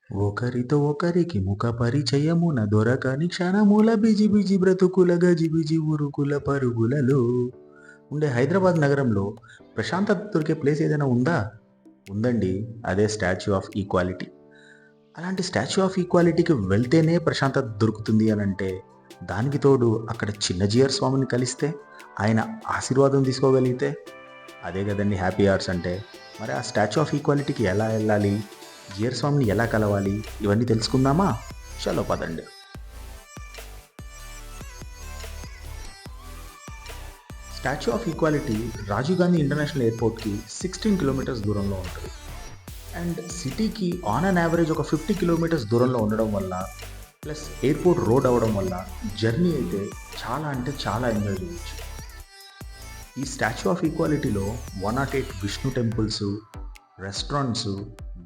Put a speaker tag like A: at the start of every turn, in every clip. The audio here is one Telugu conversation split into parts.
A: ఒకరితో ఒకరికి ముఖ పరిచయమున దొరకని క్షణముల బిజి బిజి బ్రతుకుల గజిబిజి ఉరుకుల పరుగులలో ఉండే హైదరాబాద్ నగరంలో ప్రశాంతత దొరికే ప్లేస్ ఏదైనా ఉందా? ఉందండి. అదే స్టాచ్యూ ఆఫ్ ఈక్వాలిటీ. అలాంటి స్టాచ్యూ ఆఫ్ ఈక్వాలిటీకి వెళ్తేనే ప్రశాంతత దొరుకుతుంది అనంటే, దానికి తోడు అక్కడ చిన్నజీయర్ స్వామిని కలిస్తే, ఆయన ఆశీర్వాదం తీసుకోగలిగితే, అదే కదండీ హ్యాపీ అవర్స్ అంటే. మరి ఆ స్టాచ్యూ ఆఫ్ ఈక్వాలిటీకి ఎలా వెళ్ళాలి? జియర్ స్వామిని ఎలా కలవాలి? ఇవన్నీ తెలుసుకుందామా? చలో పదండి. Statue of equality Rajiv Gandhi international ఎయిర్పోర్ట్కి 16 కిలోమీటర్స్ దూరంలో ఉంటుంది. అండ్ సిటీకి ఆన్ అన్ యావరేజ్ ఒక 50 కిలోమీటర్స్ దూరంలో ఉండడం వల్ల, ప్లస్ ఎయిర్పోర్ట్ రోడ్ అవ్వడం వల్ల జర్నీ అయితే చాలా అంటే చాలా ఎంజాయ్ చేయొచ్చు. ఈ స్టాచ్యూ ఆఫ్ ఈక్వాలిటీలో 108 Vishnu temples, restaurants,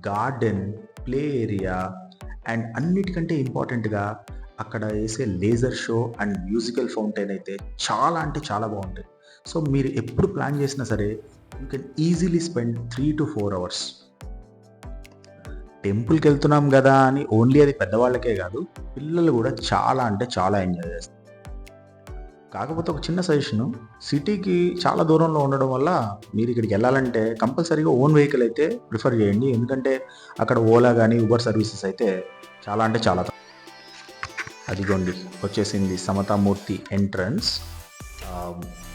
A: garden, play area and అన్నిటికంటే ఇంపార్టెంట్గా అక్కడ వేసే laser show and musical fountain అయితే చాలా అంటే చాలా బాగుంటాయి. సో మీరు ఎప్పుడు ప్లాన్ చేసినా సరే you can easily spend 3 to 4 hours. టెంపుల్కి వెళ్తున్నాం కదా అని ఓన్లీ అది పెద్దవాళ్ళకే కాదు, పిల్లలు కూడా చాలా అంటే చాలా ఎంజాయ్ చేస్తారు. కాకపోతే ఒక చిన్న సజెషను, సిటీకి చాలా దూరంలో ఉండడం వల్ల మీరు ఇక్కడికి వెళ్ళాలంటే కంపల్సరీగా ఓన్ వెహికల్ అయితే ప్రిఫర్ చేయండి. ఎందుకంటే అక్కడ ఓలా కానీ ఉబర్ సర్వీసెస్ అయితే చాలా అంటే చాలా అదిగోండి వచ్చేసింది సమతామూర్తి ఎంట్రన్స్.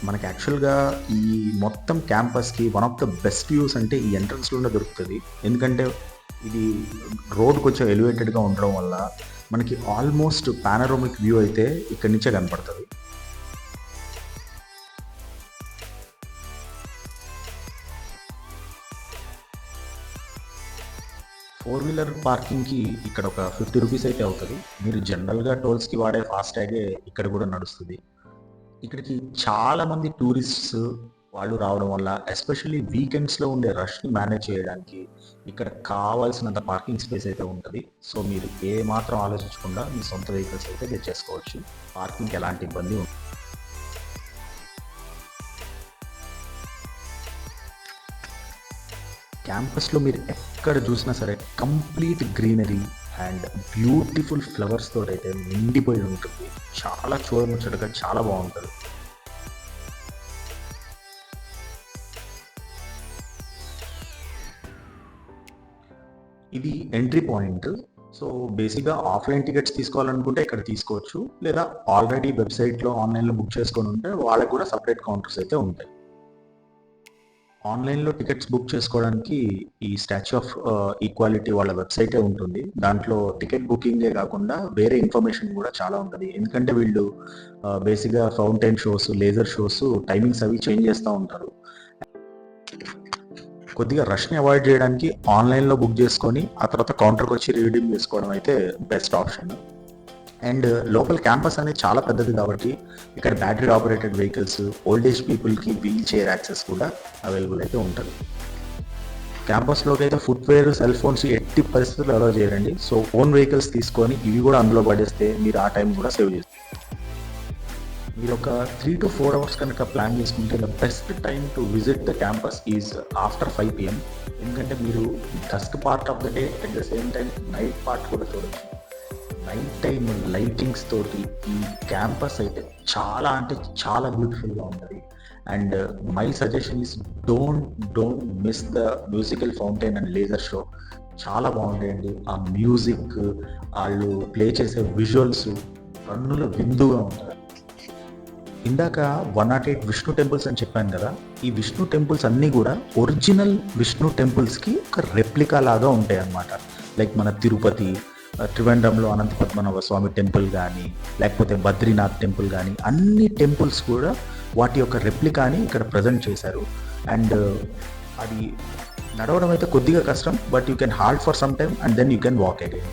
A: మనకి యాక్చువల్గా ఈ మొత్తం క్యాంపస్కి one of the best views అంటే ఈ ఎంట్రన్స్లోనే దొరుకుతుంది. ఎందుకంటే ఇది రోడ్ కొంచెం ఎలివేటెడ్గా ఉండడం వల్ల మనకి ఆల్మోస్ట్ పానరోమిక్ వ్యూ అయితే ఇక్కడి నుంచే కనపడుతుంది. 4 వీలర్ పార్కింగ్కి ఇక్కడ ఒక 50 రూపీస్ అయితే అవుతుంది. మీరు జనరల్గా టోల్స్కి వాడే ఫాస్టాగే ఇక్కడ కూడా నడుస్తుంది. ఇక్కడికి చాలామంది టూరిస్ట్స్ వాళ్ళు రావడం వల్ల, ఎస్పెషల్లీ వీకెండ్స్లో ఉండే రష్ని మేనేజ్ చేయడానికి ఇక్కడ కావాల్సినంత పార్కింగ్ స్పేస్ అయితే ఉంటుంది. సో మీరు ఏ మాత్రం ఆలోచించకుండా మీ సొంత వెహికల్స్ అయితే తెచ్చేసుకోవచ్చు. పార్కింగ్కి ఎలాంటి ఇబ్బంది ఉండదు. క్యాంపస్లో మీరు ఎక్కడ చూసినా సరే complete greenery and beautiful flowers తోటి అయితే నిండిపోయి ఉంటుంది. చాలా చూడముచ్చటగా చాలా బాగుంటుంది. ఇది ఎంట్రీ పాయింట్. సో బేసిక్గా ఆఫ్లైన్ టికెట్స్ తీసుకోవాలనుకుంటే ఇక్కడ తీసుకోవచ్చు, లేదా ఆల్రెడీ వెబ్సైట్లో ఆన్లైన్లో బుక్ చేసుకొని ఉంటే వాళ్ళకి కూడా సపరేట్ కౌంటర్స్ అయితే ఉంటాయి. ఆన్లైన్లో టికెట్స్ బుక్ చేసుకోవడానికి ఈ స్టాచ్యూ ఆఫ్ ఈక్వాలిటీ వాళ్ళ వెబ్సైటే ఉంటుంది. దాంట్లో టికెట్ బుకింగే కాకుండా వేరే ఇన్ఫర్మేషన్ కూడా చాలా ఉంటుంది. ఎందుకంటే వీళ్ళు బేసిక్గా fountain shows, laser shows timings అవి చేంజ్ చేస్తూ ఉంటారు. కొద్దిగా రష్ని అవాయిడ్ చేయడానికి ఆన్లైన్లో బుక్ చేసుకొని ఆ తర్వాత కౌంటర్కి వచ్చి రీడీమ్ చేసుకోవడం అయితే best option. And local campus అనేది చాలా పెద్దది కాబట్టి ఇక్కడ battery operated vehicles, old age పీపుల్కి వీల్ చైర్ యాక్సెస్ కూడా అవైలబుల్ అయితే ఉంటుంది. క్యాంపస్లోకి అయితే ఫుట్వేర్, సెల్ ఫోన్స్ ఎట్టి పరిస్థితులు అలౌ చేయరండి. సో ఓన్ వెహికల్స్ తీసుకొని ఇవి కూడా అందులో పడేస్తే మీరు ఆ టైం కూడా సేవ్ చేస్తారు. మీరు ఒక 3 to 4 అవర్స్ కనుక ప్లాన్ చేసుకుంటే the best time to visit the campus is after 5 PM. ఎందుకంటే మీరు dusk part of the day at the same time night part కూడా చూడొచ్చు. నైట్ టైం లైటింగ్స్ తోటి ఈ క్యాంపస్ అయితే చాలా అంటే చాలా బ్యూటిఫుల్గా ఉంటుంది. And my suggestion is don't miss the musical fountain and laser show. చాలా బాగుంటాయండి. ఆ మ్యూజిక్, వాళ్ళు ప్లే చేసే విజువల్స్ కన్నుల విందుగా ఉంటాయి. ఇందాక 108 విష్ణు టెంపుల్స్ అని చెప్పాను కదా, ఈ విష్ణు టెంపుల్స్ అన్నీ కూడా ఒరిజినల్ విష్ణు టెంపుల్స్కి ఒక రెప్లికా లాగా ఉంటాయి అన్నమాట. లైక్ మన తిరుపతి, త్రివేంద్రంలో అనంత పద్మనాభ స్వామి టెంపుల్ కానీ, లేకపోతే బద్రీనాథ్ టెంపుల్ కానీ, అన్ని టెంపుల్స్ కూడా వాటి యొక్క రెప్లికాని ఇక్కడ ప్రజెంట్ చేశారు. అండ్ అది నడవడం అయితే కొద్దిగా కష్టం, but you can halt for some time and then you can walk again.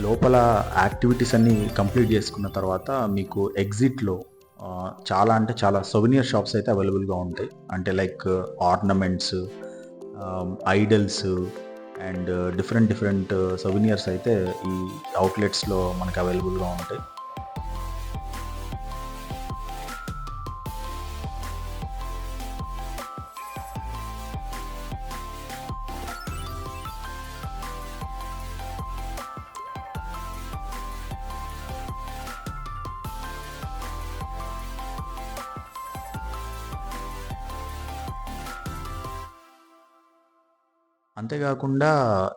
A: లోపల యాక్టివిటీస్ అన్నీ కంప్లీట్ చేసుకున్న తర్వాత మీకు ఎగ్జిట్లో చాలా అంటే చాలా సొవెనియర్ షాప్స్ అయితే అవైలబుల్గా ఉంటాయి. అంటే like ornaments, idols and different souvenirs అయితే ఈ అవుట్లెట్స్లో మనకు అవైలబుల్గా ఉంటాయి. అంతేకాకుండా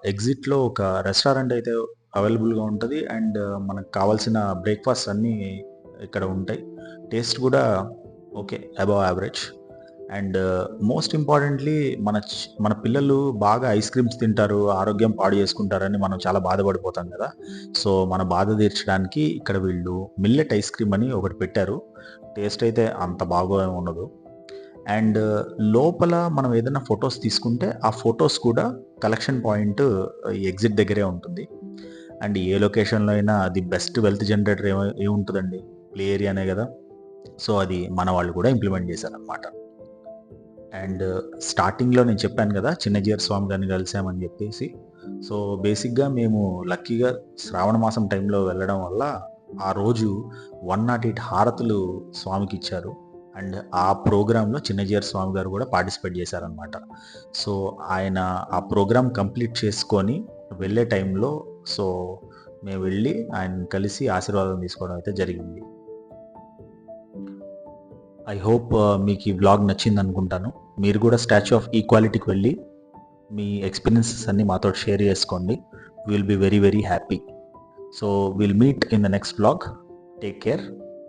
A: ఎగ్జిట్‌లో ఒక రెస్టారెంట్ అయితే అవైలబుల్‌గా ఉంటది. అండ్ మనకు కావాల్సిన బ్రేక్‌ఫాస్ట్ అన్నీ ఇక్కడ ఉంటాయి. టేస్ట్ కూడా okay. Above average. And most importantly మన పిల్లలు బాగా ఐస్ క్రీమ్స్ తింటారు, ఆరోగ్యం పాడు చేసుకుంటారని మనం చాలా బాధపడిపోతాం కదా! సో, మన బాధ తీర్చడానికి ఇక్కడ వీళ్ళు మిల్లెట్ ఐస్ క్రీమ్ అని ఒకటి పెట్టారు. టేస్ట్ అయితే అంత బాగా ఉండదు. అండ్ లోపల మనం ఏదైనా ఫోటోస్ తీసుకుంటే, ఆ ఫోటోస్ కూడా కలెక్షన్ పాయింట్ ఈ ఎగ్జిట్ దగ్గరే ఉంటుంది. అండ్ ఏ లొకేషన్‌లో అయినా ది బెస్ట్ వెల్త్ జనరేటర్ ఏముంటదండి? ప్లే ఏరియానే గదా! సో, అది మన వాళ్ళు కూడా ఇంప్లిమెంట్ చేశారనమాట. అండ్ స్టార్టింగ్‌లో నేను చెప్పాను గదా! చిన్నజీయర్ స్వామి గారిని కలిసామని జెప్పేసి. సో, బేసిక్‌గా మేము లక్కీగా శ్రావణ మాసం టైంలో వెళ్ళడం వల్ల, ఆ రోజు 108 హారతులు స్వామికిచ్చారు. అండ్ ఆ ప్రోగ్రామ్‌లో చిన్నజీయర్ స్వామి గారు గూడా పార్టిసిపేట్ చేశారనమాట. సో, ఆయన ఆ ప్రోగ్రామ్ కంప్లీట్ చేసుకొని వెళ్ళే టైంలో సో, మేము వెళ్ళి ఆయన్ని కలిసి ఆశీర్వాదం తీసుకోవడం అయితే జరిగింది. ఐ హోప్ మీకు ఈ వ్లాగ్ నచ్చిందనుకుంటాను. మీరు కూడా స్టాచ్యూ ఆఫ్ ఈక్వాలిటీకి వెళ్ళి మీ ఎక్స్‌పీరియన్సెస్ అన్నీ మాతోటి షేర్ చేసుకోండి. Will be very, very happy. So, will meet in the next vlog. Take care.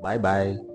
A: Bye bye.